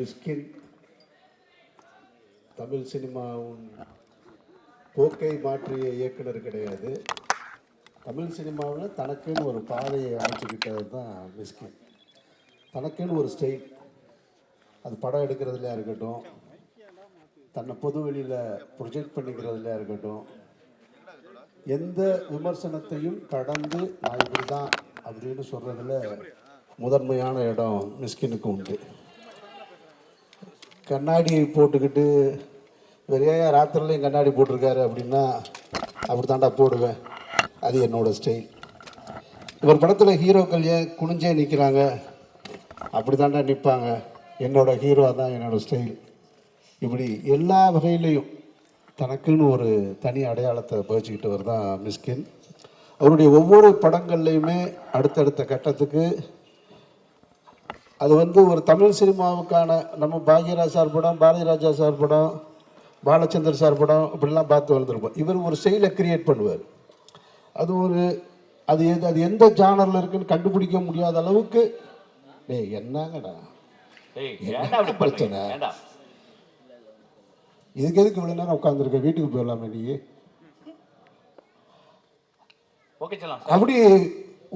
மிஸ்கின் தமிழ் சினிமாவின் போக்கை மாற்றிய இயக்குனர் கிடையாது. தமிழ் சினிமாவில் தனக்குன்னு ஒரு பாதையை அமைச்சுக்கிட்டது தான் மிஸ்கின். தனக்குன்னு ஒரு ஸ்டைல், அது படம் எடுக்கிறதுலையா இருக்கட்டும், தன்னை பொது வெளியில் ப்ரொஜெக்ட் பண்ணிக்கிறதுலையா இருக்கட்டும், எந்த விமர்சனத்தையும் கடந்து நான் இப்படி தான் அப்படின்னு சொல்கிறதுல முதன்மையான இடம் மிஸ்கினுக்கு உண்டு. கண்ணாடி போட்டுக்கிட்டு வெறையா ராத்திரிலையும் கண்ணாடி போட்டிருக்காரு அப்படின்னா அப்படி தாண்டா போடுவேன், அது என்னோடய ஸ்டைல். இவர் படத்தில் ஹீரோக்கள் ஏன் குனிஞ்சே நிற்கிறாங்க, அப்படி தாண்டா நிற்பாங்க, என்னோடய ஹீரோ தான் என்னோடய ஸ்டைல். இப்படி எல்லா வகையிலையும் தனக்குன்னு ஒரு தனி அடையாளத்தை பகிச்சுக்கிட்டவர் தான் மிஸ்கின். அவருடைய ஒவ்வொரு படங்கள்லையுமே அடுத்தடுத்த கட்டத்துக்கு அது ஒரு தமிழ் சினிமாவுக்கான நம்ம பாக்யராஜ் சார் படம், பாரதி ராஜா சார் படம், பாலச்சந்தர் சார் படம் இப்படிலாம் பார்த்து வளர்ந்துருப்போம். இவர் ஒரு ஸ்டைலை கிரியேட் பண்ணுவார். அது எந்த ஜானரில் இருக்குன்னு கண்டுபிடிக்க முடியாத அளவுக்கு என்னங்கடா பிரச்சனை, இதுக்கு எதுக்கு இவ்வளோ நேரம் உட்காந்துருக்க, வீட்டுக்கு போயிடலாமே நீ. அப்படி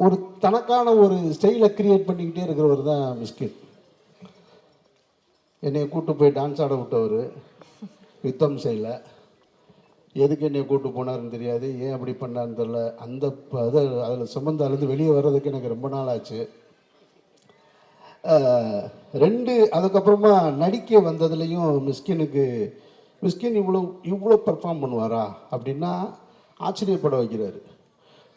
ஒரு தனக்கான ஒரு ஸ்டைலை கிரியேட் பண்ணிக்கிட்டே இருக்கிறவர் தான் மிஸ்கின். என்னை கூப்பிட்டு போய் டான்ஸ் ஆட விட்டவர் யுத்தம் செய்யல. எதுக்கு என்னை கூப்பிட்டு போனார்னு தெரியாது, ஏன் அப்படி பண்ணார்னு தெரில. அந்த அதில் சுமந்தாலேருந்து வெளியே வர்றதுக்கு எனக்கு ரொம்ப நாள் ஆச்சு. அதுக்கப்புறமா நடிக்க வந்ததுலேயும் மிஸ்கின் இவ்வளோ பெர்ஃபார்ம் பண்ணுவாரா அப்படின்னா ஆச்சரியப்பட வைக்கிறாரு.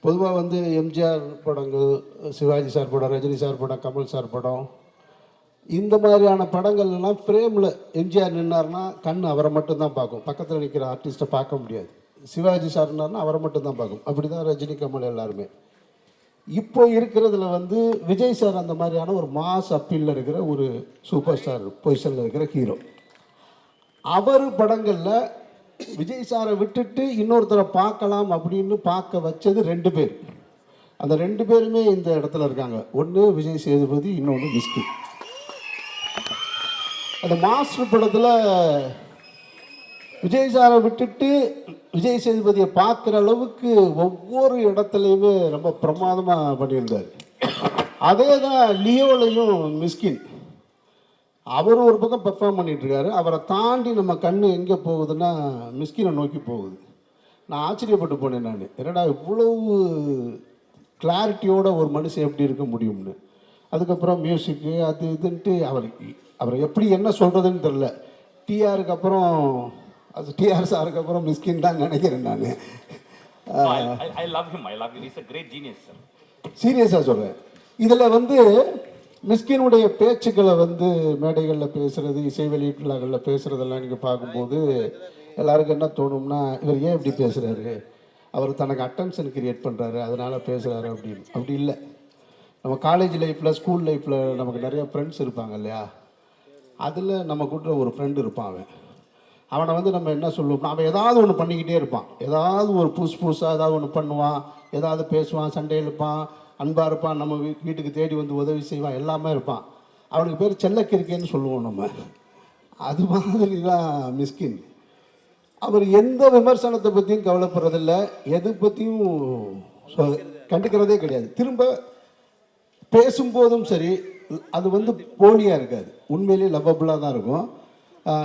பொதுவாக எம்ஜிஆர் படங்கள், சிவாஜி சார் படம், ரஜினி சார் படம், கமல் சார் படம், இந்த மாதிரியான படங்கள்லாம் ஃப்ரேமில் எம்ஜிஆர் நின்னார்னா கண் அவரை மட்டும்தான் பார்க்கும், பக்கத்தில் நிற்கிற ஆர்டிஸ்ட்டை பார்க்க முடியாது. சிவாஜி சார்னார்னா அவரை மட்டும்தான் பார்க்கும். அப்படி தான் ரஜினி, கமல் எல்லாருமே. இப்போ இருக்கிறதுல விஜய் சார் அந்த மாதிரியான ஒரு மாஸ் அப்பீலில் இருக்கிற ஒரு சூப்பர் ஸ்டார் பொசிஷனில் இருக்கிற ஹீரோ. அவர் படங்களில் விஜய் சாரை விட்டுட்டு இன்னொருத்தரை பார்க்கலாம் அப்படின்னு பார்க்க வச்சது 2 பேர். அந்த 2 பேருமே இந்த இடத்துல இருக்காங்க. ஒன்று விஜய் சேதுபதி, இன்னொன்று மிஸ்கின். அந்த மாஸ்டர் படத்தில் விஜய் சாரை விட்டுட்டு விஜய் சேதுபதியை பார்க்குற அளவுக்கு ஒவ்வொரு இடத்துலையுமே ரொம்ப பிரமாதமாக பண்ணியிருந்தார். அதே தான் லியோலையும் மிஸ்கின். அவர் ஒரு பக்கம் பெர்ஃபார்ம் பண்ணிகிட்ருக்காரு, அவரை தாண்டி நம்ம கண் எங்கே போகுதுன்னா மிஸ்கினை நோக்கி போகுது. நான் ஆச்சரியப்பட்டு போனேன். நான் என்னடா இவ்வளவு கிளாரிட்டியோட ஒரு மனுஷன் எப்படி இருக்க முடியும்னு. அதுக்கப்புறம் மியூசிக்கு அது இதுன்ட்டு அவரை எப்படி என்ன சொல்கிறதுன்னு தெரில. டிஆருக்கு அப்புறம் டிஆர் சாருக்கு அப்புறம் மிஸ்கின் தான் நினைக்கிறேன் நான். சீரியஸாக சொல்கிறேன். இதில் மிஸ்கினுடைய பேச்சுக்களை மேடைகளில் பேசுகிறது, இசை வெளியீட்டு விழாக்களில் பேசுகிறதெல்லாம் நீங்கள் பார்க்கும்போது எல்லாருக்கும் என்ன தோணும்னா, இவர் ஏன் இப்படி பேசுகிறாரு, அவர் தனக்கு அட்டென்ஷன் கிரியேட் பண்ணுறாரு அதனால் பேசுகிறாரு அப்படின்னு. அப்படி இல்லை. நம்ம காலேஜ் லைஃப்பில், ஸ்கூல் லைஃப்பில் நமக்கு நிறைய ஃப்ரெண்ட்ஸ் இருப்பாங்க இல்லையா, அதில் நம்ம கூட ஒரு ஃப்ரெண்டு இருப்பான். அவனை நம்ம என்ன சொல்லுவோம்னா, அவன் ஏதாவது ஒன்று பண்ணிக்கிட்டே இருப்பான். ஏதாவது ஒரு புதுசாக ஏதாவது ஒன்று பண்ணுவான், ஏதாவது பேசுவான், சண்டை இழுப்பான், அன்பாக இருப்பான், நம்ம வீட்டுக்கு தேடி உதவி செய்வான், எல்லாமே இருப்பான். அவனுக்கு பேர் செல்லக்கிருக்கேன்னு சொல்லுவோம் நம்ம. அது மாதிரி தான் மிஸ்கின். அவர் எந்த விமர்சனத்தை பற்றியும் கவலைப்படுறதில்ல, எது பற்றியும் கண்டுக்கிறதே கிடையாது. திரும்ப பேசும்போதும் சரி, அது போலியாக இருக்காது, உண்மையிலேயே லவ்வபுளாக தான் இருக்கும்.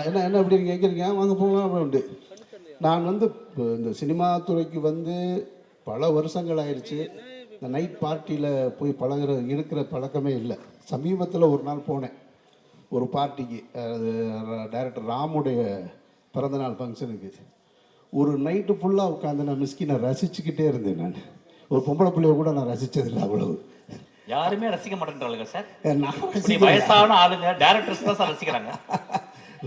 என்ன எப்படி கேட்குறீங்க, வாங்க போகலாம் அப்படின்ட்டு. நான் இந்த சினிமா துறைக்கு பல வருஷங்கள் ஆயிடுச்சு. இந்த நைட் பார்ட்டியில் போய் இருக்கிற பழக்கமே இல்லை. சமீபத்தில் ஒரு நாள் போனேன் ஒரு பார்ட்டிக்கு, டைரக்டர் ராமுடைய பிறந்தநாள் ஃபங்க்ஷனுக்கு. ஒரு நைட்டு ஃபுல்லாக உட்காந்து நான் மிஸ்கினை ரசிச்சுக்கிட்டே இருந்தேன். நான் ஒரு பொம்பளை பிள்ளைய கூட நான் ரசித்ததில்லை அவ்வளவு. யாருமே ரசிக்க மாட்டேன்றாங்க சார். வயசான ஆளுங்க டைரக்டர்ஸ் தான் சார் ரசிக்கிறாங்க.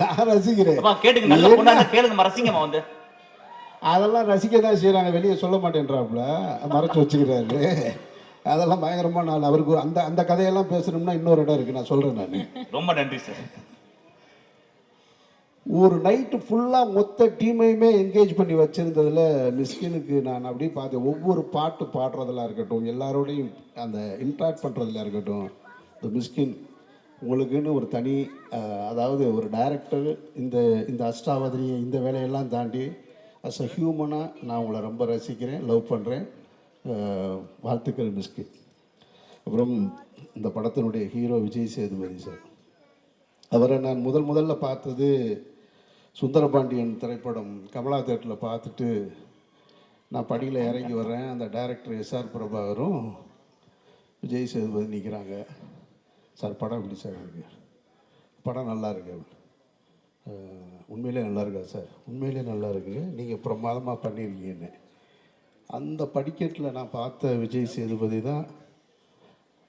நான் ரசிக்கிறேன். கேட்டுங்க, நல்ல பொண்ணா கேளுங்க, ரசிங்கம்மா. அதெல்லாம் ரசிக்க தான் செய்கிறாங்க, வெளியே சொல்ல மாட்டேன்றாப்புல, மறைச்சி வச்சுக்கிறாரு. அதெல்லாம் பயங்கரமாக நாள் அவருக்கு அந்த கதையெல்லாம் பேசணும்னா இன்னொரு இடம் இருக்குது, நான் சொல்கிறேன். நான் ரொம்ப நன்றி சார். ஒரு நைட்டு ஃபுல்லாக மொத்த டீமையுமே என்கேஜ் பண்ணி வச்சுருந்ததில் மிஸ்கினுக்கு நான் அப்படியே பார்த்தேன். ஒவ்வொரு பாட்டு பாடுறதெல்லாம் இருக்கட்டும், எல்லாரோடையும் அந்த இன்ட்ராக்ட் பண்ணுறதுல இருக்கட்டும், இந்த மிஸ்கின் உங்களுக்குன்னு ஒரு தனி அதாவது ஒரு டைரக்டர் இந்த இந்த அஷ்டாவதிரியை இந்த வேலையெல்லாம் தாண்டி அஸ் அ ஹியூமனாக நான் உங்களை ரொம்ப ரசிக்கிறேன், லவ் பண்ணுறேன். வாழ்த்துக்கள் மிஸ்கின். அப்புறம் இந்த படத்தினுடைய ஹீரோ விஜய் சேதுபதி சார். அவரை நான் முதல்ல பார்த்தது சுந்தரபாண்டியன் திரைப்படம் கமலா தேட்டரில் பார்த்துட்டு நான் படியில் இறங்கி வர்றேன். அந்த டைரக்டர் எஸ்ஆர் பிரபாகரும் விஜய் சேதுபதி நிற்கிறாங்க. சார் படம் எப்படி சார் இருக்கு? படம் நல்லா இருக்கு. உண்மையிலே நல்லா இருக்கா சார்? உண்மையிலே நல்லா இருக்குங்க, நீங்கள் பிரமாதமாக பண்ணியிருக்கீங்கன்னு. அந்த படிக்கட்டில் நான் பார்த்த விஜய் சேதுபதி தான்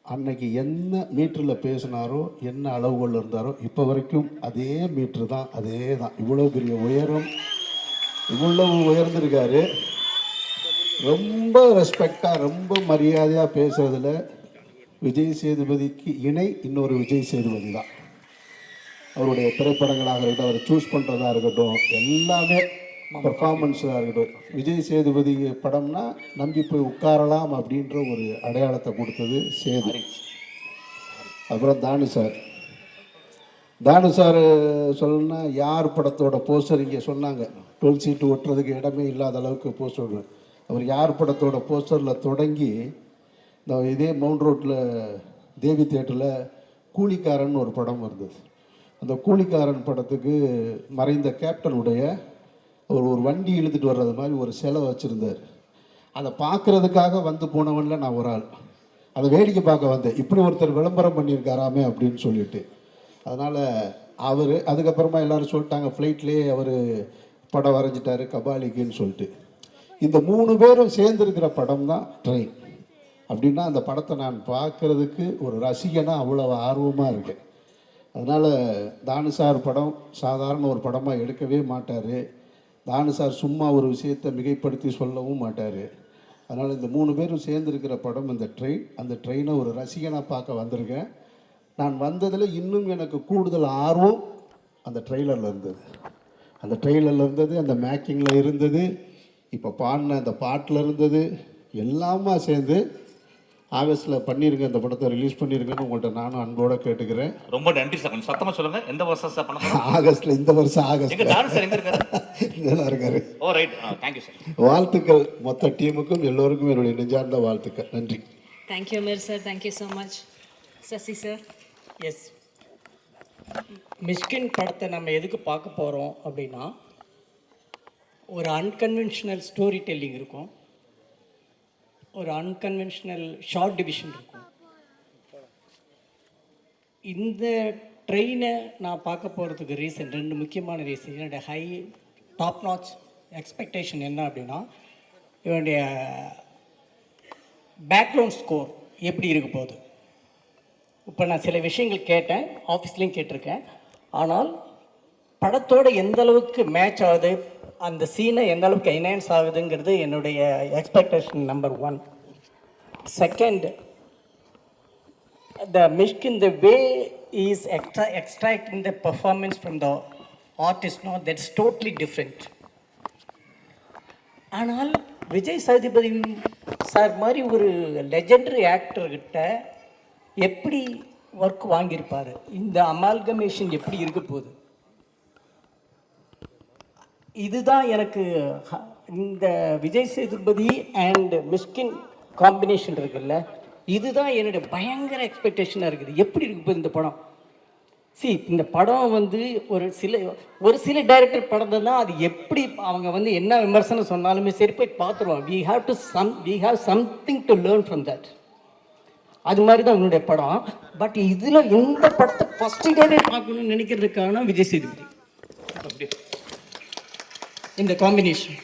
அன்னைக்கு என்ன மீட்டரில் பேசினாரோ, என்ன அளவுகள் இருந்தாரோ, இப்போ வரைக்கும் அதே மீட்ரு தான், அதே தான். இவ்வளோ பெரிய உயரம், இவ்வளவு உயர்ந்திருக்காரு. ரொம்ப ரெஸ்பெக்டாக, ரொம்ப மரியாதையாக பேசுறதுல விஜய் சேதுபதிக்கு இணை இன்னொரு விஜய் சேதுபதி தான். அவருடைய திரைப்படங்களாக இருக்கட்டும், அவர் சூஸ் பண்ணுறதா இருக்கட்டும், எல்லாமே பர்ஃபார்மன்ஸாக இருக்கட்டும். விஜய் சேதுபதி படம்னா நம்பி போய் உட்காரலாம் அப்படின்ற ஒரு அடையாளத்தை கொடுத்தது சேது. அப்புறம் தானு சார் சொல்லணும்னா யார் படத்தோட போஸ்டர் இங்கே சொன்னாங்க, 12 சீட்டு ஒட்டுறதுக்கு இடமே இல்லாத அளவுக்கு போஸ்டர். அவர் யார் படத்தோட போஸ்டரில் தொடங்கி இந்த இதே மவுண்ட் ரோட்டில் தேவி தியேட்டரில் கூலிக்காரன் ஒரு படம் இருந்தது. அந்த கூலிக்காரன் படத்துக்கு மறைந்த கேப்டனுடைய ஒரு வண்டி இழுத்துட்டு வர்றது மாதிரி ஒரு சிலை வச்சுருந்தார். அதை பார்க்குறதுக்காக வந்து போனவனில் நான் ஒரு ஆள். அதை வேடிக்கை பார்க்க வந்தேன், இப்படி ஒருத்தர் விளம்பரம் பண்ணியிருக்காராமே அப்படின்னு சொல்லிட்டு. அதனால் அவர் அதுக்கப்புறமா எல்லோரும் சொல்லிட்டாங்க, ஃப்ளைட்லேயே அவர் படம் வரைஞ்சிட்டாரு கபாலிக்குன்னு சொல்லிட்டு. இந்த 3 பேரும் சேர்ந்துருக்கிற படம் தான் ட்ரெயின். அப்படின்னா அந்த படத்தை நான் பார்க்குறதுக்கு ஒரு ரசிகனாக அவ்வளோ ஆர்வமாக இருக்கேன். அதனால் தானு சார் படம் சாதாரண ஒரு படமாக எடுக்கவே மாட்டார். தானு சார் சும்மா ஒரு விஷயத்தை மிகைப்படுத்தி சொல்லவும் மாட்டார். அதனால் இந்த 3 பேரும் சேர்ந்துருக்கிற படம் இந்த ட்ரெயின். அந்த ட்ரெயினை ஒரு ரசிகனாக பார்க்க வந்திருக்கேன். நான் வந்ததில் இன்னும் எனக்கு கூடுதல் ஆர்வம் அந்த ட்ரெய்லரில் இருந்தது. அந்த ட்ரெய்லரில் இருந்தது, அந்த மேக்கிங்கில் இருந்தது, இப்போ பாடின அந்த பாட்டில் இருந்தது. எல்லாமா சேர்ந்து ஆகஸ்ட்டில் பண்ணியிருங்க, இந்த படத்தை ரிலீஸ் பண்ணியிருக்கேன்னு உங்கள்கிட்ட நானும் அன்போடு கேட்டுக்கிறேன். ரொம்ப நன்றி சார். கொஞ்சம் சத்தமாக சொல்லுங்கள். எந்த வருஷம் சார் பண்ண? ஆகஸ்ட்டில், இந்த வருஷம் ஆகஸ்ட். எங்க தானு சார் எங்க இருக்காரு? இங்கதான் இருக்காரு. Oh right, thank you sir. வாழ்த்துக்கள் மொத்த டீமுக்கும் எல்லோருக்கும் என்னுடைய நெஞ்சார்ந்த வாழ்த்துக்கள். நன்றி. Thank you Aamir sir, thank you so much. Sasi sir. Yes, Mysskin படத்தை நம்ம எதுக்கு பார்க்க போகிறோம் அப்படின்னா, ஒரு அன்கன்வென்ஷனல் ஸ்டோரி டெல்லிங் இருக்கும், ஒரு அன்கன்வென்ஷனல் ஷார்ட் டிவிஷன் இருக்கும். இந்த ட்ரெயினை நான் பார்க்க போகிறதுக்கு ரீசன் 2 முக்கியமான ரீசன். என்னுடைய ஹை டாப் நாச் எக்ஸ்பெக்டேஷன் என்ன அப்படின்னா, இவனுடைய பேக்ரவுண்ட் ஸ்கோர் எப்படி இருக்க போகுது. இப்போ நான் சில விஷயங்கள் கேட்டேன், ஆஃபீஸ்லேயும் கேட்டிருக்கேன். ஆனால் படத்தோடு எந்த அளவுக்கு மேட்ச் ஆகுது, அந்த சீனை எந்த அளவுக்கு என்ஹான்ஸ் ஆகுதுங்கிறது என்னுடைய expectation number 1. Second, the Mishkin, the way he is extracting the performance from the artist, no, that's totally different. ஆனால் விஜய் சேதுபதி சார் மாதிரி ஒரு லெஜெண்டரி ஆக்டர்கிட்ட எப்படி ஒர்க் வாங்கியிருப்பார், இந்த அமால்கமேஷன் எப்படி இருக்க போகுது, இதுதான் எனக்கு இந்த விஜய் சேதுபதி அண்ட் மிஷ்கின் காம்பினேஷன் இருக்குல்ல, இதுதான் என்னுடைய பயங்கர எக்ஸ்பெக்டேஷனாக இருக்குது. எப்படி இருக்கு போகுது இந்த படம். இந்த படம் வந்து ஒரு சில டைரக்டர் படம் தான், அது எப்படி அவங்க வந்து என்ன விமர்சனம் சொன்னாலுமே சரி போய் பார்த்துருவோம். we have something to learn from that. அது மாதிரி தான் உன்னுடைய படம். பட் இதில் இந்த படத்தை ஃபஸ்ட்டு டேவே பார்க்கணும்னு நினைக்கிறதுக்கான விஜய் சேதுபதி இந்த காம்பினேஷன்.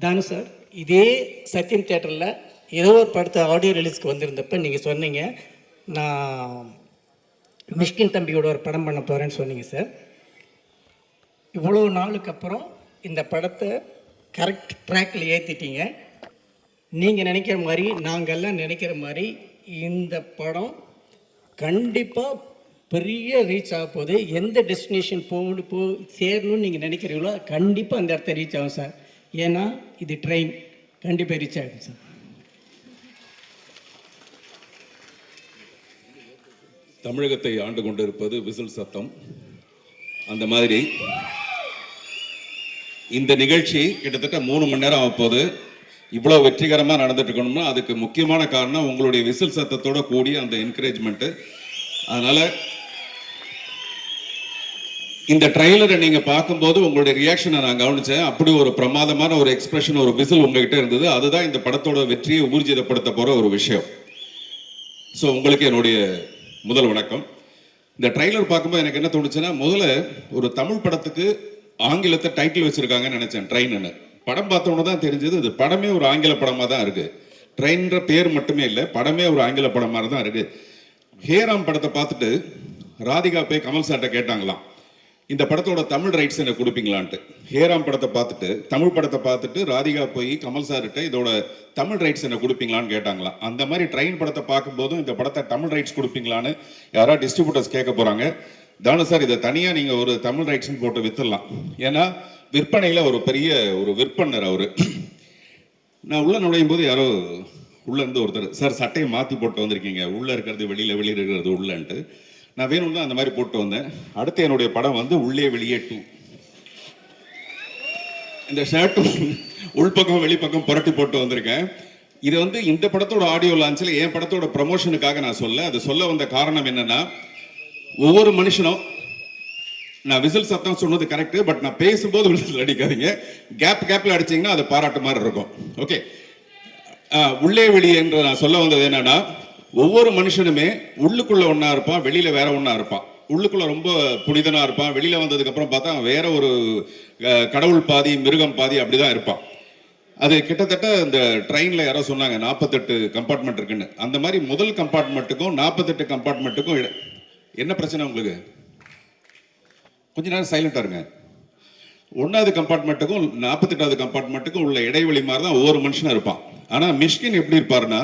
தானு சார், இதே சத்யம் தியேட்டரில் ஏதோ ஒரு படத்தை ஆடியோ ரிலீஸ்க்கு வந்திருந்தப்ப நீங்கள் சொன்னீங்க, நான் மிஷ்கின் தம்பியோட ஒரு படம் பண்ண போகிறேன்னு சொன்னீங்க சார். இவ்வளோ நாளுக்கு அப்புறம் இந்த படத்தை கரெக்ட் ட்ராக்கில் ஏற்றிட்டீங்க. நீங்கள் நினைக்கிற மாதிரி, நாங்கள்லாம் நினைக்கிற மாதிரி இந்த படம் கண்டிப்பாக பெரிய ரீச் ஆக போகுது. எந்த டெஸ்டினேஷன் சேரணும்னு நீங்கள் நினைக்கிறீங்களோ கண்டிப்பாக அந்த இடத்த ரீச் ஆகும் சார். ஏன்னா இது ட்ரெயின், கண்டிப்பாக ரீச் ஆகும் சார். தமிழகத்தை ஆண்டு கொண்டிருப்பது விசில் சத்தம். அந்த மாதிரி இந்த நிகழ்ச்சி கிட்டத்தட்ட 3 மணி நேரம் ஆகப்போகுது. இவ்வளோ வெற்றிகரமாக நடந்துட்டு இருக்கணும்னா அதுக்கு முக்கியமான காரணம் உங்களுடைய விசில் சத்தத்தோட கூடிய அந்த என்கரேஜ்மெண்ட்டு. அதனால இந்த ட்ரெய்லரை நீங்க பார்க்கும்போது உங்களுடைய ரியாக்ஷனை நான் கவனிச்சேன். அப்படி ஒரு பிரமாதமான ஒரு எக்ஸ்பிரஷன், ஒரு விசில் உங்ககிட்ட இருந்தது. அதுதான் இந்த படத்தோட வெற்றியை ஊர்ஜிதப்படுத்த போற ஒரு விஷயம். ஸோ உங்களுக்கு என்னுடைய முதல் வணக்கம். இந்த ட்ரெய்லர் பார்க்கும்போது எனக்கு என்ன தோணுச்சுன்னா, முதல்ல ஒரு தமிழ் படத்துக்கு ஆங்கிலத்தை டைட்டில் வச்சிருக்காங்கன்னு நினைச்சேன், ட்ரெயின்னு. படம் பார்த்தோன்னு தான் தெரிஞ்சது இது படமே ஒரு ஆங்கில படமாக தான் இருக்கு. ட்ரெயின்ற பேர் மட்டுமே இல்லை, படமே ஒரு ஆங்கில படம் மாதிரி தான் இருக்கு. ஹேராம் படத்தை பார்த்துட்டு ராதிகா போய் கமல் சார்ட்ட கேட்டாங்களாம், இந்த படத்தோட தமிழ் ரைட்ஸ் எனக்கு கொடுப்பீங்களான்ட்டு. ஹேராம் படத்தை பார்த்துட்டு, தமிழ் படத்தை பார்த்துட்டு ராதிகா போய் கமல் சார்கிட்ட இதோட தமிழ் ரைட்ஸ் எனக்கு கொடுப்பீங்களான்னு கேட்டாங்களாம். அந்த மாதிரி ட்ரெயின் படத்தை பார்க்கும்போதும் இந்த படத்தை தமிழ் ரைட்ஸ் கொடுப்பீங்களான்னு யாராவது டிஸ்ட்ரிபியூட்டர்ஸ் கேட்க போறாங்க. தானு சார், இதை தனியாக நீங்கள் ஒரு தமிழ் ரைட்ஸ்ன்னு போட்டு வித்துடலாம். ஏன்னா விற்பனையில் ஒரு பெரிய ஒரு விற்பனர் அவர். நான் உள்ள நுழையும் போது யாரோ உள்ள இருந்து ஒருத்தர், சார் சட்டையை மாற்றி போட்டு வந்திருக்கீங்க, உள்ள இருக்கிறது வெளியில், வெளியில் இருக்கிறது உள்ளன்ட்டு. நான் வேணும்னா அந்த மாதிரி போட்டு வந்தேன். அடுத்து என்னுடைய படம் வந்து உள்ளே வெளியே 2. இந்த ஷர்ட்டும் உள்பக்கம் வெளிப்பக்கம் புரட்டி போட்டு வந்திருக்கேன். இது வந்து இந்த படத்தோட ஆடியோ லான்ச்சில் என் படத்தோட ப்ரமோஷனுக்காக நான் அது சொல்ல வந்த காரணம் என்னன்னா, ஒவ்வொரு மனுஷனும், நான் விசில் சத்தம் சொன்னது கரெக்ட், பட் நான் பேசும்போது விசில் அடிக்காதீங்க, கேப்ல அடிச்சீங்கன்னா அது பாராட்டு மாதிரி இருக்கும். ஓகே, உள்ளே வெளியே என்று நான் சொல்ல வந்தது என்னன்னா, ஒவ்வொரு மனுஷனுமே உள்ளுக்குள்ள ஒன்னா இருப்பான், வெளியில வேற ஒன்னா இருப்பான். உள்ளுக்குள்ள ரொம்ப புனிதனா இருப்பான், வெளியில வந்ததுக்கு அப்புறம் பார்த்தா வேற ஒரு கடவுள் பாதி மிருகம் பாதி அப்படிதான் இருப்பான். அது கிட்டத்தட்ட இந்த ட்ரெயின்ல யாரோ சொன்னாங்க 48 கம்பார்ட்மெண்ட் இருக்குன்னு. அந்த மாதிரி முதல் கம்பார்ட்மெண்ட்டுக்கும் 48 கம்பார்ட்மெண்ட்டுக்கும் என்ன பிரச்சனை உங்களுக்கு? கொஞ்ச நேரம் சைலண்டா இருங்க. 1வது கம்பார்ட்மெண்ட்டுக்கும் 48வது கம்பார்ட்மெண்ட்டுக்கும் உள்ள இடைவெளி மாதிரி தான் ஒவ்வொரு மனுஷனும் இருப்பான். ஆனா மிஷ்கின் எப்படி இருப்பாருன்னா,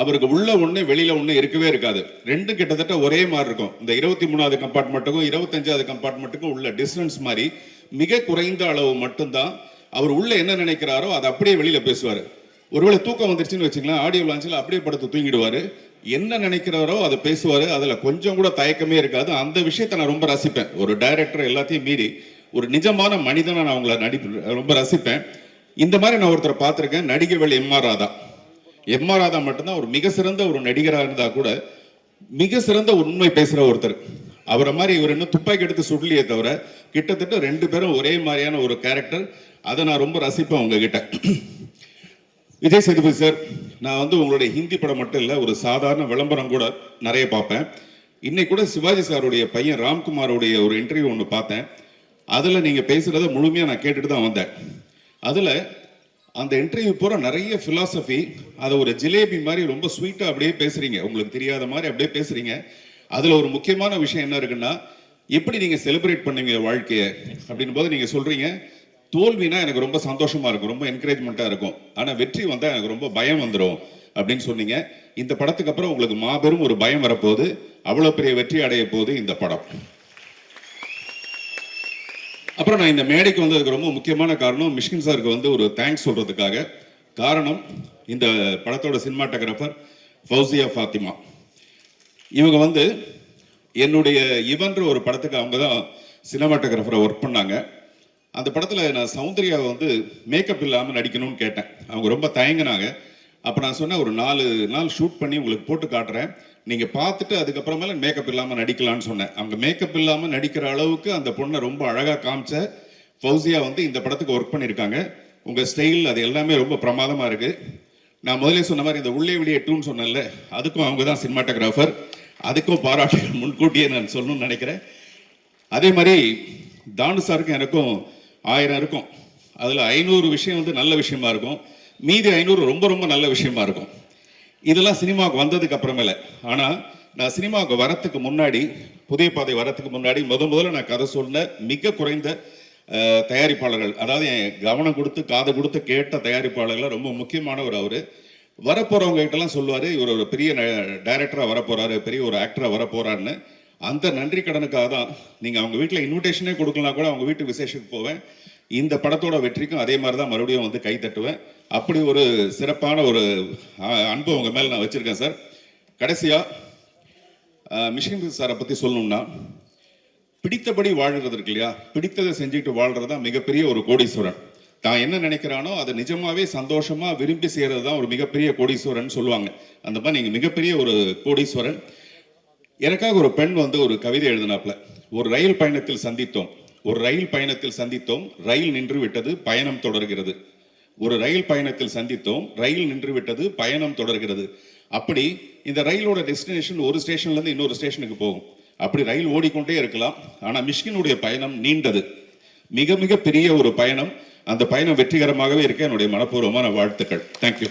அவருக்கு உள்ள ஒண்ணு வெளியில ஒண்ணு இருக்கவே இருக்காது. ரெண்டும் கிட்டத்தட்ட ஒரே மாதிரி இருக்கும். இந்த 23வது கம்பார்ட்மெண்ட்டுக்கும் 25வது கம்பார்ட்மெண்ட்டுக்கும் உள்ள டிஸ்டன்ஸ் மாதிரி மிக குறைந்த அளவு மட்டும்தான் அவர் உள்ள என்ன நினைக்கிறாரோ அதை அப்படியே வெளியில பேசுவாரு. ஒருவேளை தூக்கம் வந்துருச்சுன்னு வச்சுக்கலாம், ஆடியோ லான்ச்சில் அப்படியே படுத்து தூங்கிடுவாரு. என்ன நினைக்கிறாரோ அதை பேசுவாரு. அதுல கொஞ்சம் கூட தயக்கமே இருக்காது. அந்த விஷயத்தை நான் ரொம்ப ரசிப்பேன். ஒரு டைரக்டர் எல்லாத்தையும் மீறி ஒரு நிஜமான மனிதனை நான் அவங்கள ரொம்ப ரசிப்பேன். இந்த மாதிரி நான் ஒருத்தரை பார்த்திருக்கேன், நடிகர்கள் எம்.ஆர். ராதா. எம்.ஆர். ராதா மட்டும்தான் ஒரு மிக சிறந்த ஒரு நடிகராக இருந்தா கூட மிக சிறந்த உண்மை பேசுற ஒருத்தர். அவரை மாதிரி இவர் இன்னும் துப்பாக்கி எடுத்து சுடலையே தவிர கிட்டத்தட்ட 2 பேரும் ஒரே மாதிரியான ஒரு கேரக்டர். அதை நான் ரொம்ப ரசிப்பேன் உங்ககிட்ட. விஜய் சேதுபதி சார், நான் வந்து உங்களுடைய ஹிந்தி படம் மட்டும் இல்லை, ஒரு சாதாரண விளம்பரம் கூட நிறைய பார்ப்பேன். இன்னைக்கு கூட சிவாஜி சாருடைய பையன் ராம்குமாரோடைய ஒரு இன்டர்வியூ ஒன்று பார்த்தேன். அதில் நீங்கள் பேசுகிறத முழுமையாக நான் கேட்டுட்டு தான் வந்தேன். அதில் அந்த இன்டர்வியூ பூரா நிறைய ஃபிலாசபி, அதை ஒரு ஜிலேபி மாதிரி ரொம்ப ஸ்வீட்டாக அப்படியே பேசுகிறீங்க, உங்களுக்கு தெரியாத மாதிரி அப்படியே பேசுகிறீங்க. அதில் ஒரு முக்கியமான விஷயம் என்ன இருக்குன்னா, எப்படி நீங்கள் செலிப்ரேட் பண்ணுவீங்க வாழ்க்கையை அப்படின் போது நீங்கள் சொல்கிறீங்க, தோல்வினா எனக்கு ரொம்ப சந்தோஷமா இருக்கும், ரொம்ப என்கரேஜ்மெண்ட்டாக இருக்கும், ஆனால் வெற்றி வந்தால் எனக்கு ரொம்ப பயம் வந்துடும் அப்படின்னு சொன்னீங்க. இந்த படத்துக்கு அப்புறம் உங்களுக்கு மாபெரும் ஒரு பயம் வரப்போகுது. அவ்வளோ பெரிய வெற்றி அடைய போகுது இந்த படம். அப்புறம் நான் இந்த மேடைக்கு வந்ததுக்கு ரொம்ப முக்கியமான காரணம் மிஷ்கின் சாருக்கு வந்து ஒரு தேங்க்ஸ் சொல்றதுக்காக. காரணம், இந்த படத்தோட சினிமாட்டோகிராஃபர் ஃபௌசியா ஃபாத்திமா. இவங்க வந்து என்னுடைய இவன்ற ஒரு படத்துக்கு அவங்க தான் சினிமாட்டோகிராஃபரை ஒர்க் பண்ணாங்க. அந்த படத்தில் நான் சௌந்தர்யாவை வந்து மேக்கப் இல்லாமல் நடிக்கணும்னு கேட்டேன். அவங்க ரொம்ப தயங்கினாங்க. அப்போ நான் சொன்னேன், ஒரு 4 நாள் ஷூட் பண்ணி உங்களுக்கு போட்டு காட்டுறேன், நீங்கள் பார்த்துட்டு அதுக்கப்புறமேல மேக்கப் இல்லாமல் நடிக்கலான்னு சொன்னேன். அவங்க மேக்கப் இல்லாமல் நடிக்கிற அளவுக்கு அந்த பொண்ணை ரொம்ப அழகாக காமிச்ச ஃபௌசியா வந்து இந்த படத்துக்கு ஒர்க் பண்ணியிருக்காங்க. உங்கள் ஸ்டைல் அது எல்லாமே ரொம்ப பிரமாதமாக இருக்குது. நான் முதலே சொன்ன மாதிரி இந்த உள்ளே வெளியே 2ன்னு சொன்னேன்ல, அதுக்கும் அவங்க தான் சினிமாட்டோகிராஃபர். அதுக்கும் பாராட்டு முன்கூட்டியே நான் சொல்லணும்னு நினைக்கிறேன். அதே மாதிரி தானு சாருக்கும் எனக்கும் 1000 இருக்கும். அதில் 500 விஷயம் வந்து நல்ல விஷயமா இருக்கும், மீதி 500 ரொம்ப ரொம்ப நல்ல விஷயமா இருக்கும். இதெல்லாம் சினிமாவுக்கு வந்ததுக்கு அப்புறமேல. ஆனால் நான் சினிமாவுக்கு வரத்துக்கு முன்னாடி, புதிய பாதை வரத்துக்கு முன்னாடி முதல்ல நான் கதை சொன்ன மிக குறைந்த தயாரிப்பாளர்கள், அதாவது என் கவனம் கொடுத்து காதை கொடுத்து கேட்ட தயாரிப்பாளர்கள் ரொம்ப முக்கியமானவர் அவர். வரப்போறவங்க கிட்டலாம் சொல்லுவார், இவர் ஒரு பெரிய டைரக்டராக வரப்போறாரு, பெரிய ஒரு ஆக்டராக வரப்போறாருன்னு. அந்த நன்றி கடனுக்காக தான் நீங்கள் அவங்க வீட்டில் இன்விடேஷனே கொடுக்கலாம் கூட அவங்க வீட்டு விசேஷத்துக்கு போவேன். இந்த படத்தோட வெற்றிக்கும் அதே மாதிரி தான் மறுபடியும் வந்து கை தட்டுவேன். அப்படி ஒரு சிறப்பான ஒரு அன்பு உங்கள் மேலே நான் வச்சுருக்கேன் சார். கடைசியாக மிஷ்கின் சாரை பற்றி சொல்லணும்னா, பிடித்தபடி வாழ்கிறது இருக்கு இல்லையா, பிடித்ததை செஞ்சுட்டு வாழ்றது தான் மிகப்பெரிய ஒரு கோடீஸ்வரன். தான் என்ன நினைக்கிறானோ அதை நிஜமாவே சந்தோஷமா விரும்பி செய்யறது தான் ஒரு மிகப்பெரிய கோடீஸ்வரன் சொல்லுவாங்க. அந்த மாதிரி நீங்க மிகப்பெரிய ஒரு கோடீஸ்வரன். எனக்காக ஒரு பெண் வந்து ஒரு கவிதை எழுதினாப்ல. ஒரு ரயில் பயணத்தில் சந்தித்தோம், ஒரு ரயில் பயணத்தில் சந்தித்தோம், ரயில் நின்று விட்டது, பயணம் தொடர்கிறது. ஒரு ரயில் பயணத்தில் சந்தித்தோம், ரயில் நின்று விட்டது, பயணம் தொடர்கிறது. அப்படி இந்த ரயிலோட டெஸ்டினேஷன் ஒரு ஸ்டேஷன்ல இருந்து இன்னொரு ஸ்டேஷனுக்கு போகும். அப்படி ரயில் ஓடிக்கொண்டே இருக்கலாம். ஆனா மிஷ்கினுடைய பயணம் நீண்டது, மிக மிக பெரிய ஒரு பயணம். அந்த பயணம் வெற்றிகரமாகவே இருக்க என்னுடைய மனப்பூர்வமான வாழ்த்துக்கள். தேங்க்யூ.